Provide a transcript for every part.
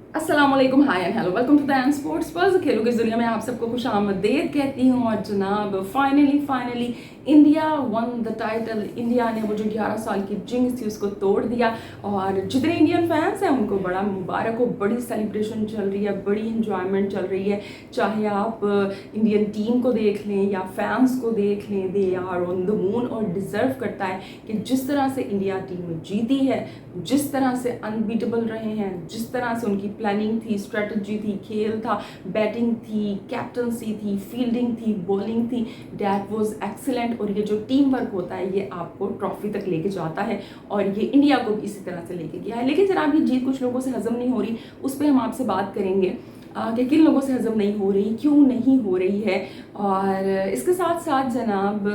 अस्सलाम वालेकुम, hi and hello, welcome to the and sports buzz. खेलों की इस दुनिया में आप सबको खुशामदीद कहती हूँ। और जनाब finally India one the title. India ने वो जो 11 साल की जिंक्स थी उसको तोड़ दिया। और जितने इंडियन फैंस हैं उनको बड़ा मुबारक हो, बड़ी सेलिब्रेशन चल रही है, बड़ी इंजॉयमेंट चल रही है। चाहे आप इंडियन टीम को देख लें या फैंस को देख लें, they are on the moon. और डिज़र्व करता है कि जिस तरह से इंडिया टीम जीती है, जिस तरह से अनबीटेबल रहे हैं, जिस तरह से उनकी प्लानिंग थी, स्ट्रेटजी थी, खेल था, बैटिंग थी, कैप्टनसी थी, फील्डिंग थी, बॉलिंग थी, दैट वाज एक्सीलेंट। और ये जो टीम वर्क होता है ये आपको ट्रॉफी तक लेके जाता है और ये इंडिया को भी इसी तरह से लेके गया है। लेकिन जनाब ये जीत कुछ लोगों से हजम नहीं हो रही, उस पर हम आपसे बात करेंगे कि किन लोगों से हजम नहीं हो रही, क्यों नहीं हो रही है। और इसके साथ साथ जनाब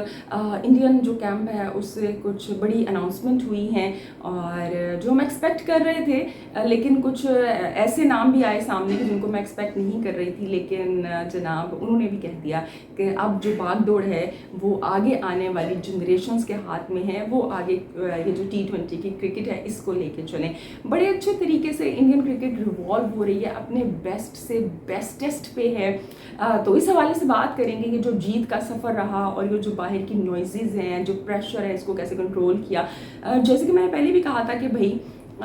इंडियन जो कैंप है उससे कुछ बड़ी अनाउंसमेंट हुई हैं और जो हम एक्सपेक्ट कर रहे थे, लेकिन कुछ ऐसे नाम भी आए सामने कि जिनको मैं एक्सपेक्ट नहीं कर रही थी। लेकिन जनाब उन्होंने भी कह दिया कि अब जो भाग दौड़ है वो आगे आने वाली जनरेशन्स के हाथ में है, वो आगे ये जो T20 की क्रिकेट है इसको लेके चलें। बड़े अच्छे तरीके से इंडियन क्रिकेट रिवॉल्व हो रही है, अपने बेस्ट से बेस्टेस्ट पे है। तो इस हवाले से बात करेंगे कि जो जीत का सफ़र रहा और ये जो बाहर की नॉइज़ेज़ हैं, जो प्रेशर है, इसको कैसे कंट्रोल किया। जैसे कि मैंने पहले भी कहा था कि भाई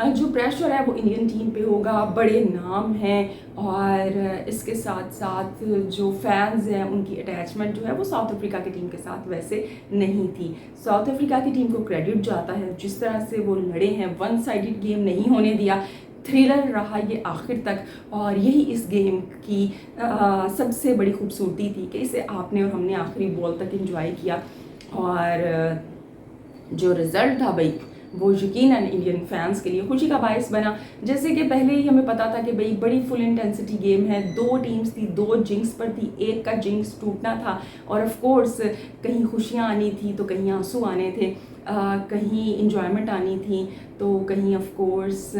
जो प्रेशर है वो इंडियन टीम पे होगा, बड़े नाम हैं और इसके साथ साथ जो फैंस हैं उनकी अटैचमेंट जो है वो साउथ अफ्रीका की टीम के साथ वैसे नहीं थी। साउथ अफ्रीका की टीम को क्रेडिट जाता है, जिस तरह से वो लड़े हैं, वन साइडेड गेम नहीं होने दिया, थ्रिलर रहा ये आखिर तक। और यही इस गेम की सबसे बड़ी खूबसूरती थी कि इसे आपने और हमने आखिरी बॉल तक एंजॉय किया। और जो रिज़ल्ट था भाई वो यकीनन इंडियन फैंस के लिए खुशी का बायस बना। जैसे कि पहले ही हमें पता था कि भाई बड़ी फुल इंटेंसिटी गेम है, दो टीम्स थी, दो जिंक्स पर थी, एक का जिंक्स टूटना था। और ऑफ कोर्स कहीं खुशियाँ आनी थी तो कहीं आंसू आने थे, कहीं इंजॉयमेंट आनी थी तो कहीं ऑफ कोर्स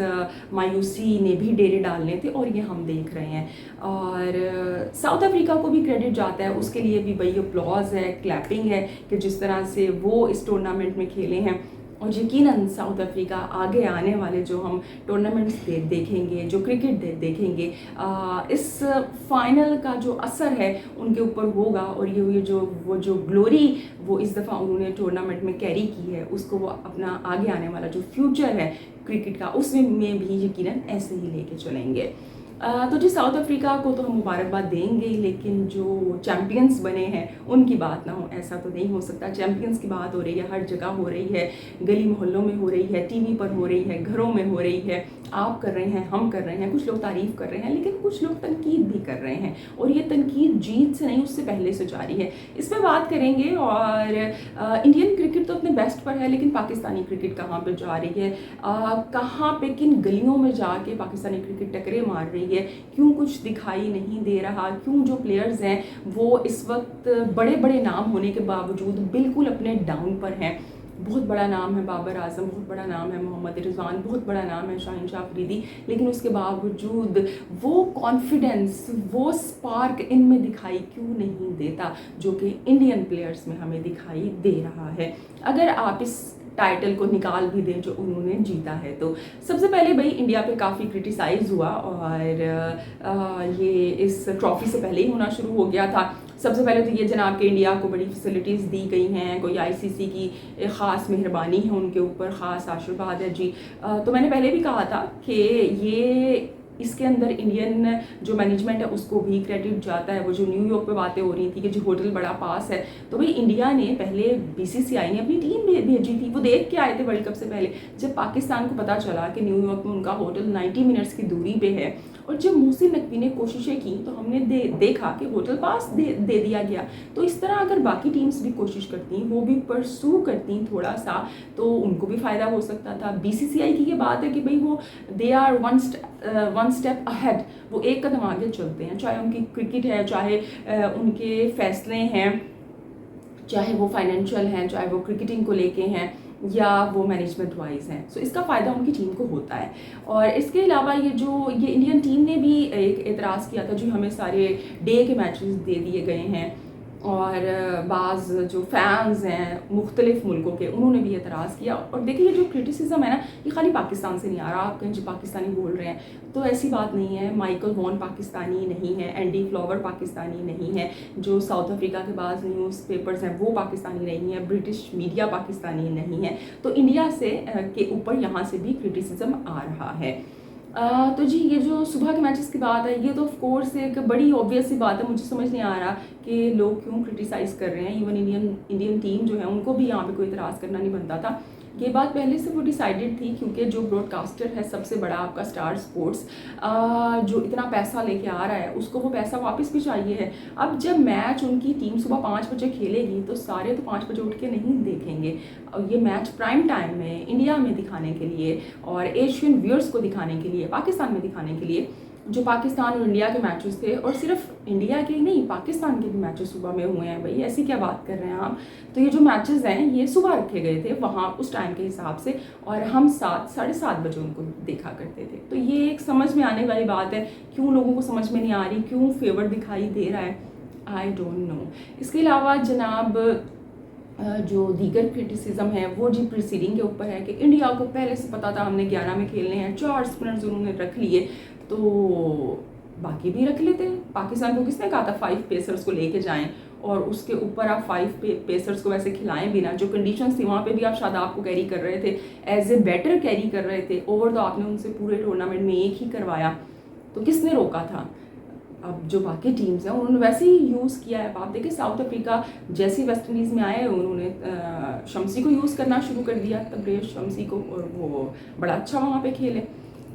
मायूसी ने भी डेरे डालने थे, और ये हम देख रहे हैं। और साउथ अफ्रीका को भी क्रेडिट जाता है, उसके लिए भी भाई अप्लॉज है, क्लैपिंग है कि जिस तरह से वो इस टूर्नामेंट में खेले हैं। और यकीनन साउथ अफ्रीका आगे आने वाले जो हम टूर्नामेंट्स देखेंगे, जो क्रिकेट देखेंगे, इस फाइनल का जो असर है उनके ऊपर होगा। और ये जो ग्लोरी वो इस दफ़ा उन्होंने टूर्नामेंट में कैरी की है उसको वो अपना आगे आने वाला जो फ्यूचर है क्रिकेट का उसमें भी यकीनन ऐसे ही लेके चलेंगे। तो जी साउथ अफ्रीका को तो हम मुबारकबाद देंगे, लेकिन जो चैम्पियंस बने हैं उनकी बात ना हो ऐसा तो नहीं हो सकता। चैम्पियंस की बात हो रही है, हर जगह हो रही है, गली मोहल्लों में हो रही है, टीवी पर हो रही है, घरों में हो रही है। आप कर रहे हैं, हम कर रहे हैं, कुछ लोग तारीफ़ कर रहे हैं, लेकिन कुछ लोग तनकीद भी कर रहे हैं। और ये तनकीद जीत से नहीं, उससे पहले से जारी है, इस पर बात करेंगे। और इंडियन क्रिकेट तो अपने बेस्ट पर है, लेकिन पाकिस्तानी क्रिकेट कहाँ पर जा रही है, कहाँ पे किन गलियों में जाके पाकिस्तानी क्रिकेट टकरे मार रही है, क्यों कुछ दिखाई नहीं दे रहा, क्यों जो प्लेयर्स हैं वो इस वक्त बड़े बड़े नाम होने के बावजूद बिल्कुल अपने डाउन पर हैं। बहुत बड़ा नाम है बाबर आजम, बहुत बड़ा नाम है मोहम्मद रिजवान, बहुत बड़ा नाम है शाहीन शाह अफरीदी, लेकिन उसके बावजूद वो कॉन्फिडेंस, वो स्पार्क इनमें दिखाई क्यों नहीं देता जो कि इंडियन प्लेयर्स में हमें दिखाई दे रहा है। अगर आप इस टाइटल को निकाल भी दें जो उन्होंने जीता है तो सबसे पहले भाई इंडिया पे काफ़ी क्रिटिसाइज़ हुआ, और ये इस ट्रॉफी से पहले ही होना शुरू हो गया था। सबसे पहले तो ये जनाब के इंडिया को बड़ी फैसिलिटीज़ दी गई हैं, कोई आईसीसी की ख़ास मेहरबानी है उनके ऊपर, ख़ास आशीर्वाद है जी। तो मैंने पहले भी कहा था कि ये इसके अंदर इंडियन जो मैनेजमेंट है उसको भी क्रेडिट जाता है। वो जो न्यूयॉर्क पे बातें हो रही थी कि जो होटल बड़ा पास है, तो भाई इंडिया ने पहले बीसीसीआई ने अपनी टीम भेजी थी, वो देख के आए थे वर्ल्ड कप से पहले। जब पाकिस्तान को पता चला कि न्यूयॉर्क में उनका होटल 90 मिनट्स की दूरी पे है, और जब मोहसिन नकवी ने कोशिशें की तो हमने देखा कि होटल पास दे दिया गया। तो इस तरह अगर बाकी टीम्स भी कोशिश करती, वो भी परसू करती थोड़ा सा, तो उनको भी फ़ायदा हो सकता था। बीसीसीआई की ये बात है कि भाई वो they are one step ahead, वो एक कदम आगे चलते हैं, चाहे उनकी क्रिकेट है, चाहे उनके फैसले हैं, चाहे वो फाइनेंशियल हैं, चाहे वो क्रिकेटिंग को लेके हैं, या वो मैनेजमेंट वाइज हैं। सो इसका फ़ायदा उनकी टीम को होता है। और इसके अलावा ये इंडियन टीम ने भी एक एतराज़ किया था, जो हमें सारे डे के मैचेस दे दिए गए हैं, और बाज़ जो फ़ैन्स हैं मुख्तलिफ़ मुल्कों के, उन्होंने भी एतराज़ किया। और देखिए ये जो क्रिटिसिज़म है ना, ये खाली पाकिस्तान से नहीं आ रहा। आप कहीं जो पाकिस्तानी बोल रहे हैं तो ऐसी बात नहीं है। माइकल वॉन पाकिस्तानी नहीं है, एंडी फ्लावर पाकिस्तानी नहीं है, जो साउथ अफ्रीका के बाज़ न्यूज़पेपर्स हैं वो पाकिस्तानी नहीं है, ब्रिटिश मीडिया पाकिस्तानी नहीं है। तो इंडिया से के ऊपर यहाँ से भी क्रिटिसिज़म आ रहा है। तो जी ये जो सुबह के मैचेस की बात है, ये तो ऑफ कोर्स एक बड़ी ऑब्वियस सी बात है। मुझे समझ नहीं आ रहा कि लोग क्यों क्रिटिसाइज़ कर रहे हैं। इवन इंडियन टीम जो है उनको भी यहाँ पे कोई इतराज़ करना नहीं बनता था। ये बात पहले से वो डिसाइडेड थी, क्योंकि जो ब्रॉडकास्टर है सबसे बड़ा आपका स्टार स्पोर्ट्स, जो इतना पैसा लेके आ रहा है उसको वो पैसा वापस भी चाहिए है। अब जब मैच उनकी टीम सुबह 5 बजे खेलेगी तो सारे तो 5 बजे उठ के नहीं देखेंगे। ये मैच प्राइम टाइम में इंडिया में दिखाने के लिए और एशियन व्यूअर्स को दिखाने के लिए, पाकिस्तान में दिखाने के लिए, जो पाकिस्तान और इंडिया के मैचेस थे, और सिर्फ इंडिया के ही नहीं पाकिस्तान के भी मैचेस सुबह में हुए हैं। भाई ऐसी क्या बात कर रहे हैं आप। तो ये जो मैचेस हैं ये सुबह रखे गए थे वहाँ उस टाइम के हिसाब से, और हम 7 साढ़े 7 बजे उनको देखा करते थे। तो ये एक समझ में आने वाली बात है। क्यों लोगों को समझ में नहीं आ रही, क्यों फेवर दिखाई दे रहा है, आई डोंट नो। इसके अलावा जनाब जो दीगर क्रिटिसिज्म है वो जी प्रीसीडिंग के ऊपर है कि इंडिया को पहले से पता था हमने 11 में खेलने हैं, 4 स्पिनर्स उन्होंने रख लिए तो बाकी भी रख लेते। पाकिस्तान को किसने कहा था 5 पेसर्स को लेके जाएं, और उसके ऊपर आप 5 पेसर्स को वैसे खिलाएं भी ना। जो कंडीशंस थी वहाँ पे भी आप शादाब को कैरी कर रहे थे, एज ए बैटर कैरी कर रहे थे। ओवर तो आपने उनसे पूरे टूर्नामेंट में एक ही करवाया, तो किसने रोका था। अब जो बाकी टीम्स हैं उन्होंने वैसे ही यूज़ किया है। आप देखिए साउथ अफ्रीका जैसे वेस्ट इंडीज़ में आए उन्होंने शम्सी को यूज़ करना शुरू कर दिया, तब्रेज़ शम्सी को, और वो बड़ा अच्छा वहाँ पे खेले।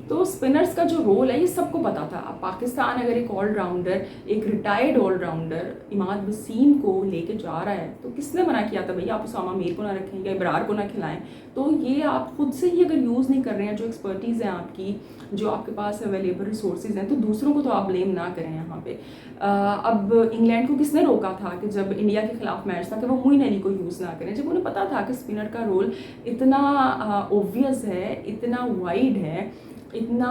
तो स्पिनर्स का जो रोल है ये सबको पता था। अब पाकिस्तान अगर एक ऑलराउंडर, एक रिटायर्ड ऑलराउंडर इमाद वसीम को लेके जा रहा है तो किसने मना किया था भाई आप उसामा मीर को ना रखें या इब्रार को ना खिलाएं। तो ये आप खुद से ही अगर यूज़ नहीं कर रहे हैं, जो एक्सपर्टीज़ है आपकी, जो आपके पास अवेलेबल रिसोर्सेज हैं, तो दूसरों को तो आप ब्लेम ना करें यहाँ पे। अब इंग्लैंड को किसने रोका था कि जब इंडिया के खिलाफ मैच था कि वो मोइन अली को यूज़ ना करें, जब उन्हें पता था कि स्पिनर का रोल इतना ओब्वियस है, इतना वाइड है, इतना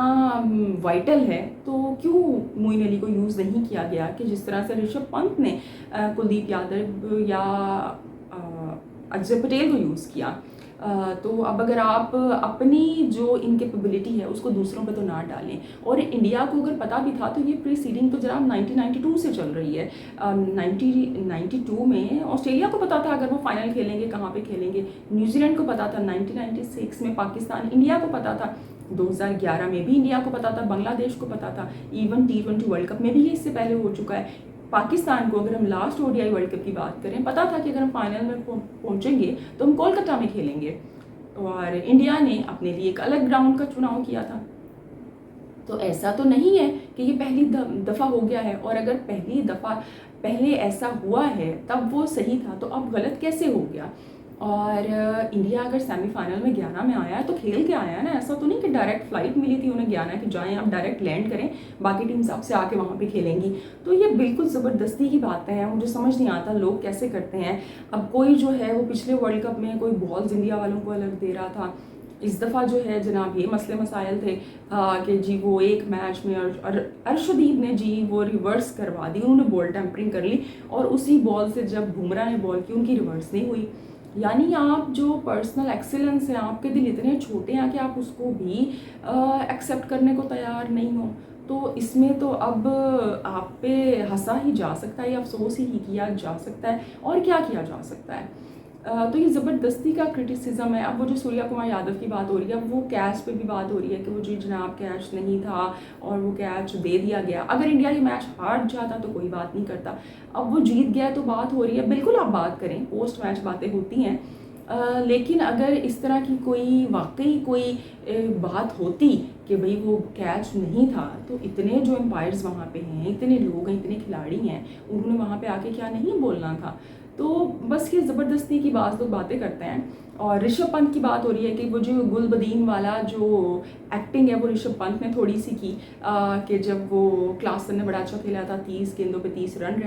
वाइटल है। तो क्यों मोइन अली को यूज़ नहीं किया गया कि जिस तरह से ऋषभ पंत ने कुलदीप यादव या अक्षर पटेल को यूज़ किया। तो अब अगर आप अपनी जो इनकेपेबिलिटी है उसको दूसरों पे तो ना डालें। और इंडिया को अगर पता भी था तो ये प्रीसीडिंग तो जनाब 1992 से चल रही है। 1992 में ऑस्ट्रेलिया को पता था अगर वो फाइनल खेलेंगे कहाँ पे खेलेंगे, न्यूजीलैंड को पता था, 1996 में पाकिस्तान, इंडिया को पता था, 2011 में भी इंडिया को पता था, बांग्लादेश को पता था, इवन T20 वर्ल्ड कप में भी ये इससे पहले हो चुका है। पाकिस्तान को अगर हम लास्ट ODI वर्ल्ड कप की बात करें, पता था कि अगर हम फाइनल में पहुंचेंगे तो हम कोलकाता में खेलेंगे, और इंडिया ने अपने लिए एक अलग ग्राउंड का चुनाव किया था। तो ऐसा तो नहीं है कि ये पहली दफ़ा हो गया है, और अगर पहली दफ़ा पहले ऐसा हुआ है तब वो सही था, तो अब गलत कैसे हो गया। और इंडिया अगर सेमीफाइनल में 11 में आया है तो खेल के आया है ना। ऐसा तो नहीं कि डायरेक्ट फ्लाइट मिली थी उन्हें 11 कि जाएं आप डायरेक्ट लैंड करें, बाकी टीम्स आपसे आके वहाँ पे खेलेंगी। तो ये बिल्कुल ज़बरदस्ती की बातें हैं, मुझे समझ नहीं आता लोग कैसे करते हैं। अब कोई जो है वो पिछले वर्ल्ड कप में कोई बॉल्स इंडिया वालों को अलग दे रहा था, इस दफ़ा जो है जनाब ये मसले मसाइल थे कि जी वो एक मैच में अर्शदीप ने जी वो रिवर्स करवा दी, उन्होंने बॉल टेम्परिंग कर ली, और उसी बॉल से जब बुमराह ने बॉल की उनकी रिवर्स नहीं हुई। यानी आप जो पर्सनल एक्सीलेंस है, आपके दिल इतने छोटे हैं कि आप उसको भी एक्सेप्ट करने को तैयार नहीं हो। तो इसमें तो अब आप पे हंसा ही जा सकता है या अफसोस ही किया जा सकता है, और क्या किया जा सकता है। तो ये ज़बरदस्ती का क्रिटिसिज्म है। अब वो जो सूर्या कुमार यादव की बात हो रही है, अब वो कैच पे भी बात हो रही है कि वो जी जनाब कैच नहीं था और वो कैच दे दिया गया। अगर इंडिया ये मैच हार जाता तो कोई बात नहीं करता, अब वो जीत गया तो बात हो रही है। बिल्कुल आप बात करें, पोस्ट मैच बातें होती हैं, लेकिन अगर इस तरह की कोई वाकई कोई बात होती कि भाई वो कैच नहीं था, तो इतने जो एम्पायर्स वहाँ पे हैं, इतने लोग हैं, इतने खिलाड़ी हैं, उन्होंने वहाँ पे आके क्या नहीं बोलना था। तो बस ये ज़बरदस्ती की लोग बातें करते हैं। और ऋषभ पंत की बात हो रही है कि वो जो गुलबदीन वाला जो एक्टिंग है वो ऋषभ पंत ने थोड़ी सी की, कि जब वो क्लासन ने बड़ा अच्छा खेला था, 30 गेंदों पे 30 रन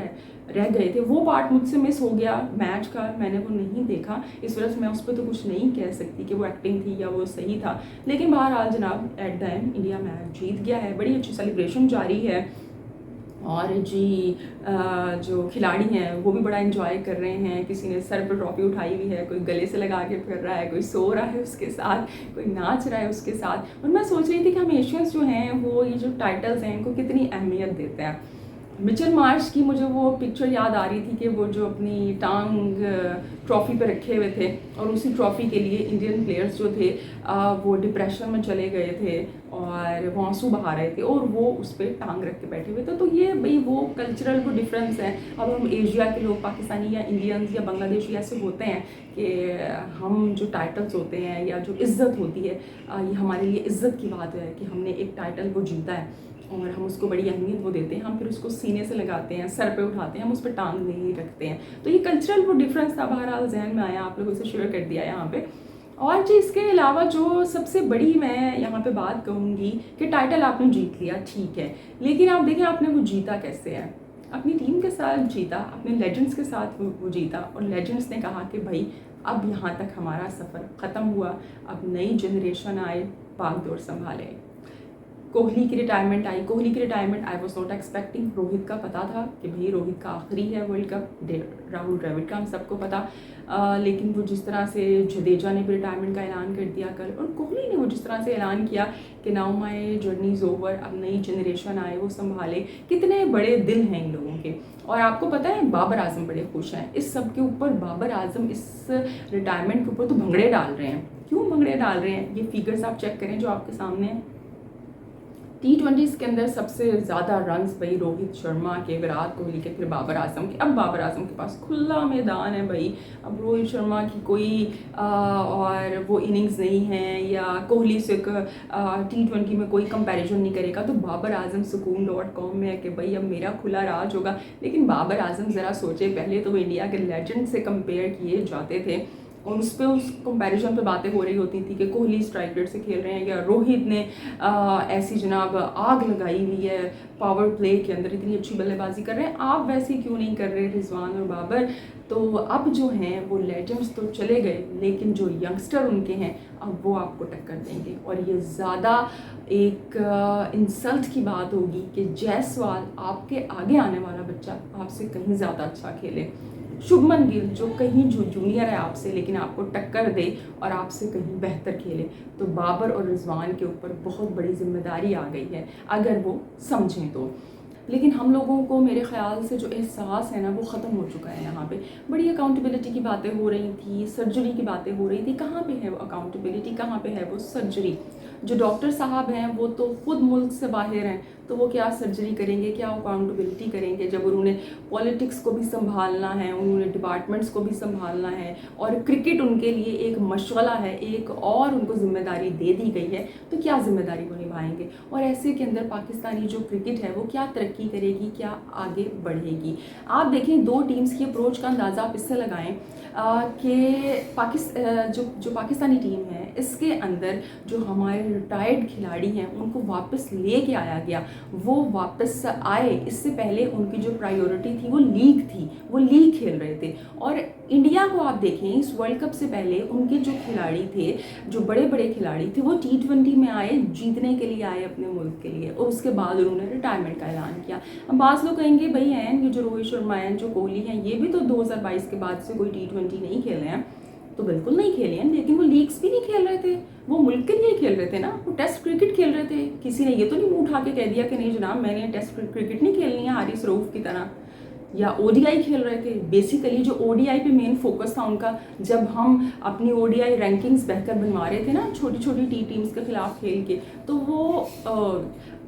रह गए थे, वो पार्ट मुझसे मिस हो गया मैच का, मैंने वो नहीं देखा, इस वजह से मैं उस पर तो कुछ नहीं कह सकती कि वो एक्टिंग थी या वो सही था। लेकिन बहरहाल जनाब at the end India match जीत गया है, बड़ी अच्छी सेलिब्रेशन जारी है। और जी जो खिलाड़ी हैं वो भी बड़ा एंजॉय कर रहे हैं, किसी ने सर पर ट्रॉफी उठाई हुई है, कोई गले से लगा के फिर रहा है, कोई सो रहा है उसके साथ, कोई नाच रहा है उसके साथ। और मैं सोच रही थी कि हम एशियंस जो हैं वो ये जो टाइटल्स हैं इनको कितनी अहमियत देते हैं। मिचेल मार्श की मुझे वो पिक्चर याद आ रही थी कि वो जो अपनी टांग ट्रॉफ़ी पे रखे हुए थे और उसी ट्रॉफ़ी के लिए इंडियन प्लेयर्स जो थे वो डिप्रेशन में चले गए थे और वो आंसू बहा रहे थे और वो उस पर टांग रख के बैठे हुए थे। तो ये भाई वो कल्चरल वो डिफरेंस है। अब हम एशिया के लोग, पाकिस्तानी या इंडियंस या बांग्लादेशी ऐसे होते हैं कि हम जो टाइटल्स होते हैं या जो इज़्ज़त होती है ये हमारे लिए इज़्ज़त की बात है कि हमने एक टाइटल वो जीता है और हम उसको बड़ी अहमियत वो देते हैं, हम फिर उसको सीने से लगाते हैं, सर पे उठाते हैं, हम उस पर टांग नहीं रखते हैं। तो ये कल्चरल वो डिफरेंस था, बहरहाल जहन में आया, आप लोगों से शेयर कर दिया यहाँ पे। और जी इसके अलावा जो सबसे बड़ी मैं यहाँ पे बात कहूँगी कि टाइटल आपने जीत लिया, ठीक है, लेकिन आप देखें आपने वो जीता कैसे है। अपनी टीम के साथ जीता, अपने लेजेंड्स के साथ वो जीता और लेजेंड्स ने कहा कि भाई अब यहाँ तक हमारा सफ़र ख़त्म हुआ, अब नई जनरेशन आए, बागडोर संभाले। कोहली की रिटायरमेंट आई, कोहली की retirement I was not expecting. Rohit का पता था कि भाई रोहित का आखिरी है वर्ल्ड कप, राहुल द्रविड़ का हम सबको पता, लेकिन वो जिस तरह से जडेजा ने भी रिटायरमेंट का ऐलान कर दिया कल, और कोहली ने वो जिस तरह से ऐलान किया कि now my journey is over, अब नई जनरेशन आए वो संभाले, कितने बड़े दिल हैं इन लोगों के। और आपको पता है बाबर आजम बड़े खुश हैं इस सब के ऊपर। बाबर आजम इस रिटायरमेंट के ऊपर तो भंगड़े डाल रहे हैं। क्यों भंगड़े डाल रहे हैं? ये फिगर्स आप चेक करें जो आपके सामने हैं। T20 के अंदर सबसे ज़्यादा रन्स भाई रोहित शर्मा के, विराट कोहली के, फिर बाबर आजम के। अब बाबर आजम के पास खुला मैदान है भाई, अब रोहित शर्मा की कोई और वो इनिंग्स नहीं है या कोहली से T20 में कोई कंपैरिजन नहीं करेगा। तो बाबर आजम सुकून.com में है कि भाई अब मेरा खुला राज होगा। लेकिन बाबर आजम ज़रा सोचे, पहले तो वो इंडिया के लेजेंड से कंपेयर किए जाते थे और उस कंपैरिजन पे बातें हो रही होती थी कि कोहली स्ट्राइक रेट से खेल रहे हैं या रोहित ने ऐसी जनाब आग लगाई हुई है पावर प्ले के अंदर, इतनी अच्छी बल्लेबाजी कर रहे हैं, आप वैसे क्यों नहीं कर रहे रिजवान और बाबर। तो अब जो हैं वो लेजेंड्स तो चले गए, लेकिन जो यंगस्टर उनके हैं अब वो आपको टक्कर देंगे। और ये ज़्यादा एक इंसल्ट की बात होगी कि जायसवाल आपके आगे आने वाला बच्चा आपसे कहीं ज़्यादा अच्छा खेले। शुभमन गिल जो कहीं जो जूनियर है आपसे लेकिन आपको टक्कर दे और आपसे कहीं बेहतर खेले। तो बाबर और रिजवान के ऊपर बहुत बड़ी जिम्मेदारी आ गई है अगर वो समझें तो। लेकिन हम लोगों को मेरे ख्याल से जो एहसास है ना वो ख़त्म हो चुका है। यहाँ पे बड़ी अकाउंटेबिलिटी की बातें हो रही थी, सर्जरी की बातें हो रही थी, कहाँ पे है वो अकाउंटेबिलिटी, कहाँ पे है वो सर्जरी। जो डॉक्टर साहब हैं वो तो खुद मुल्क से बाहर हैं, तो वो क्या सर्जरी करेंगे, क्या अकाउंटेबिलिटी करेंगे जब उन्होंने पॉलिटिक्स को भी संभालना है, उन्होंने डिपार्टमेंट्स को भी संभालना है और क्रिकेट उनके लिए एक मशगला है, एक और उनको जिम्मेदारी दे दी गई है, तो क्या जिम्मेदारी वो निभाएंगे। और ऐसे के अंदर पाकिस्तानी जो क्रिकेट है वो क्या तरक्की करेगी, क्या आगे बढ़ेगी। आप देखें दो टीम्स की अप्रोच का अंदाज़ा आप इससे लगाएं कि जो पाकिस्तानी टीम है इसके अंदर जो हमारे रिटायर्ड खिलाड़ी हैं उनको वापस लेके आया गया, वो वापस आए। इससे पहले उनकी जो प्रायोरिटी थी वो लीग थी, वो लीग खेल रहे थे। और इंडिया को आप देखें इस वर्ल्ड कप से पहले उनके जो खिलाड़ी थे, जो बड़े बड़े खिलाड़ी थे, वो T20 में आए, जीतने के लिए आए अपने मुल्क के लिए, और उसके बाद उन्होंने रिटायरमेंट का ऐलान किया। अब बाज़ लोग कहेंगे भाई हैं ये जो रोहित शर्मा हैं, जो कोहली हैं, ये भी तो 2022 के बाद से कोई T20 नहीं खेले हैं। तो बिल्कुल नहीं खेले हैं, लेकिन वो लीग्स भी नहीं खेल रहे थे, वो मुल्क के लिए खेल रहे थे ना, वो टेस्ट क्रिकेट खेल रहे थे। किसी ने ये तो नहीं मुँह उठा के कह दिया कि नहीं जनाब मैंने टेस्ट क्रिकेट नहीं खेलनी है हारिस रऊफ की तरह, या ODI खेल रहे थे। बेसिकली जो ODI पे मेन फोकस था उनका, जब हम अपनी ODI रैंकिंग्स बेहतर बनवा रहे थे ना छोटी छोटी टीम्स के खिलाफ खेल के, तो वो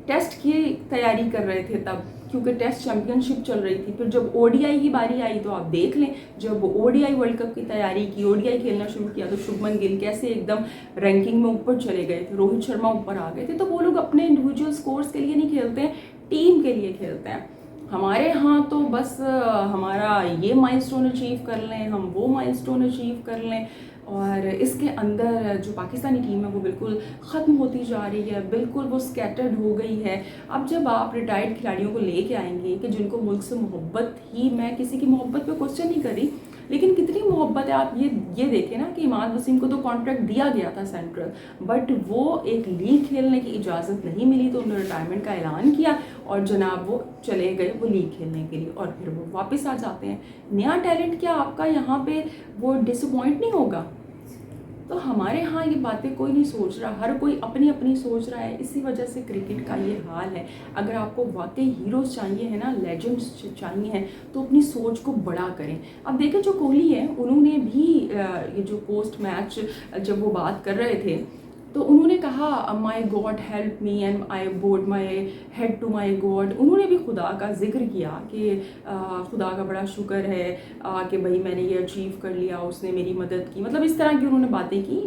टेस्ट की तैयारी कर रहे थे तब, क्योंकि टेस्ट चैंपियनशिप चल रही थी। फिर जब ODI की बारी आई तो आप देख लें, जब ODI वर्ल्ड कप की तैयारी की, ODI खेलना शुरू किया, तो शुभमन गिल कैसे एकदम रैंकिंग में ऊपर चले गए थे, रोहित शर्मा ऊपर आ गए थे। तो वो लोग अपने इंडिविजुअल स्कोर्स के लिए नहीं खेलते हैं, टीम के लिए खेलते हैं। हमारे यहाँ तो बस हमारा ये माइलस्टोन अचीव कर लें, हम वो माइलस्टोन अचीव कर लें, और इसके अंदर जो पाकिस्तानी टीम है वो बिल्कुल ख़त्म होती जा रही है, बिल्कुल वो स्कैटर्ड हो गई है। अब जब आप रिटायर्ड खिलाड़ियों को लेके आएंगे कि जिनको मुल्क से मोहब्बत ही, मैं किसी की मोहब्बत पे क्वेश्चन नहीं कर रही, लेकिन कितनी मोहब्बत है। आप ये देखें ना कि इमाद वसीम को तो कॉन्ट्रैक्ट दिया गया था सेंट्रल, बट वो एक लीग खेलने की इजाज़त नहीं मिली तो उन्होंने रिटायरमेंट का ऐलान किया और जनाब वो चले गए वो लीग खेलने के लिए, और फिर वो वापस आ जाते हैं। नया टैलेंट क्या आपका यहाँ पे वो डिसअपॉइंट नहीं होगा? तो हमारे यहाँ ये बातें कोई नहीं सोच रहा, हर कोई अपनी अपनी सोच रहा है। इसी वजह से क्रिकेट का ये हाल है। अगर आपको वाकई हीरोज़ चाहिए है ना, लेजेंड्स चाहिए हैं, तो अपनी सोच को बड़ा करें। अब देखें जो कोहली है उन्होंने भी ये जो पोस्ट मैच जब वो बात कर रहे थे तो उन्होंने कहा my god help me and I bowed my head to my god. उन्होंने भी खुदा का जिक्र किया कि खुदा का बड़ा शुक्र है कि भाई मैंने ये अचीव कर लिया, उसने मेरी मदद की। मतलब इस तरह की उन्होंने बातें की,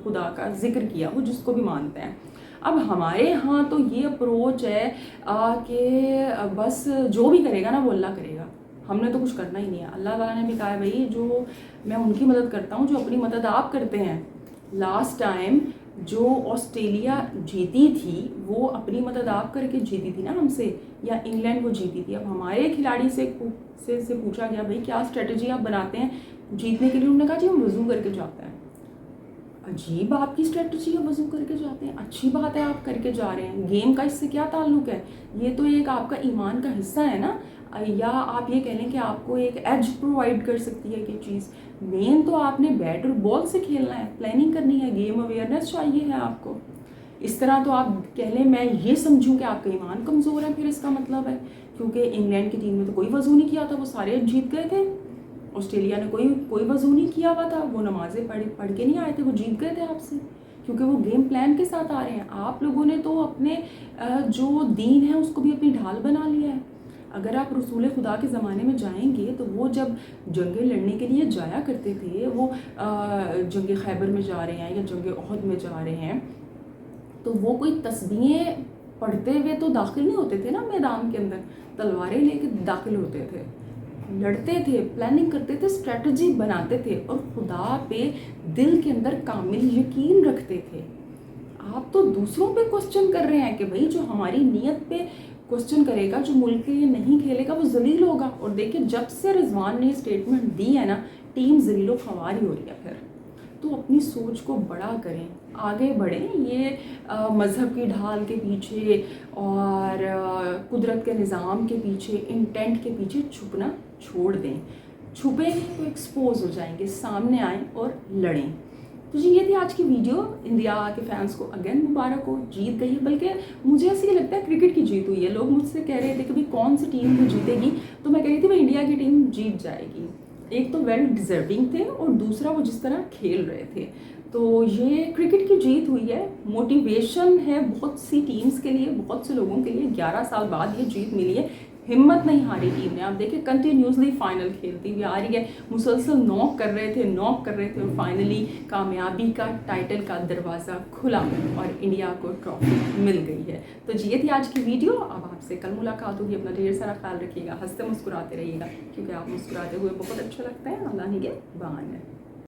खुदा का जिक्र किया, वो जिसको भी मानते हैं। अब हमारे यहाँ तो ये अप्रोच है कि बस जो भी करेगा ना वो अल्लाह करेगा, हमने तो कुछ करना ही नहीं है। अल्लाह ताला ने भी कहा है भाई जो मैं उनकी मदद करता हूँ जो अपनी मदद आप करते हैं। लास्ट टाइम जो ऑस्ट्रेलिया जीती थी वो अपनी मदद आप करके जीती थी ना हमसे, या इंग्लैंड वो जीती थी। अब हमारे खिलाड़ी से पूछा गया भाई क्या स्ट्रेटजी आप बनाते हैं जीतने के लिए, उन्होंने कहा जी हम वज़ू करके जाते हैं। अजीब आपकी स्ट्रेटजी है, वज़ू करके जाते हैं, अच्छी बात है आप करके जा रहे हैं, गेम का इससे क्या ताल्लुक है? ये तो एक आपका ईमान का हिस्सा है ना, या आप ये कह लें कि आपको एक एज प्रोवाइड कर सकती है कि चीज़। मेन तो आपने बैट और बॉल से खेलना है, प्लानिंग करनी है, गेम अवेयरनेस चाहिए है आपको। इस तरह तो आप कह लें मैं ये समझूं कि आपका ईमान कमज़ोर है, फिर इसका मतलब है क्योंकि इंग्लैंड की टीम में तो कोई वज़ू नहीं किया था, वो सारे जीत गए थे। ऑस्ट्रेलिया ने कोई वज़ू नहीं किया हुआ था, वो नमाज़ें पढ़ के नहीं आए थे, वो जीत गए थे आपसे क्योंकि वो गेम प्लान के साथ आ रहे हैं। आप लोगों ने तो अपने जो दीन है उसको भी अपनी ढाल बना लिया है। अगर आप रसूल खुदा के ज़माने में जाएंगे तो वो जब जंगें लड़ने के लिए जाया करते थे, वो जंग खैबर में जा रहे हैं या जंग ओहद में जा रहे हैं, तो वो कोई तस्बीहें पढ़ते हुए तो दाखिल नहीं होते थे ना मैदान के अंदर, तलवारें लेके दाखिल होते थे, लड़ते थे, प्लानिंग करते थे, स्ट्रेटजी बनाते थे और खुदा पे दिल के अंदर कामिल यकीन रखते थे। आप तो दूसरों पे क्वेश्चन कर रहे हैं कि भाई जो हमारी नीयत पे क्वेश्चन करेगा, जो मुल्क के लिए नहीं खेलेगा वो जलील होगा। और देखिए जब से रिजवान ने स्टेटमेंट दी है ना, टीम जलीलो ख्वार ही हो रही है। फिर तो अपनी सोच को बड़ा करें, आगे बढ़ें। ये मज़हब की ढाल के पीछे और कुदरत के निज़ाम के पीछे, इंटेंट के पीछे छुपना छोड़ दें। छुपेंगे तो एक्सपोज हो जाएंगे, सामने आएँ और लड़ें। तो जी ये थी आज की वीडियो। इंडिया के फैंस को अगेन मुबारक हो, जीत गई है। बल्कि मुझे ऐसे ही लगता है क्रिकेट की जीत हुई है। लोग मुझसे कह रहे थे कि भाई कौन सी टीम वो जीतेगी, तो मैं कह रही थी भाई इंडिया की टीम जीत जाएगी। एक तो वेल डिजर्विंग थे और दूसरा वो जिस तरह खेल रहे थे, तो ये क्रिकेट की जीत हुई है। मोटिवेशन है बहुत सी टीम्स के लिए, बहुत से लोगों के लिए। 11 साल बाद ये जीत मिली है। हिम्मत नहीं हारी टीम ने। आप देखिए कंटिन्यूसली फाइनल खेलती हुई आ रही है, मुसलसल नॉक कर रहे थे और फाइनली कामयाबी का टाइटल का दरवाज़ा खुला और इंडिया को ट्रॉफी मिल गई है। तो जी ये थी आज की वीडियो। अब आपसे कल मुलाकात होगी। अपना ढेर सारा ख्याल रखिएगा, हंसते मुस्कुराते रहिएगा क्योंकि आप मुस्कुराते हुए बहुत अच्छा लगता है। अल्लाह निगहबान है।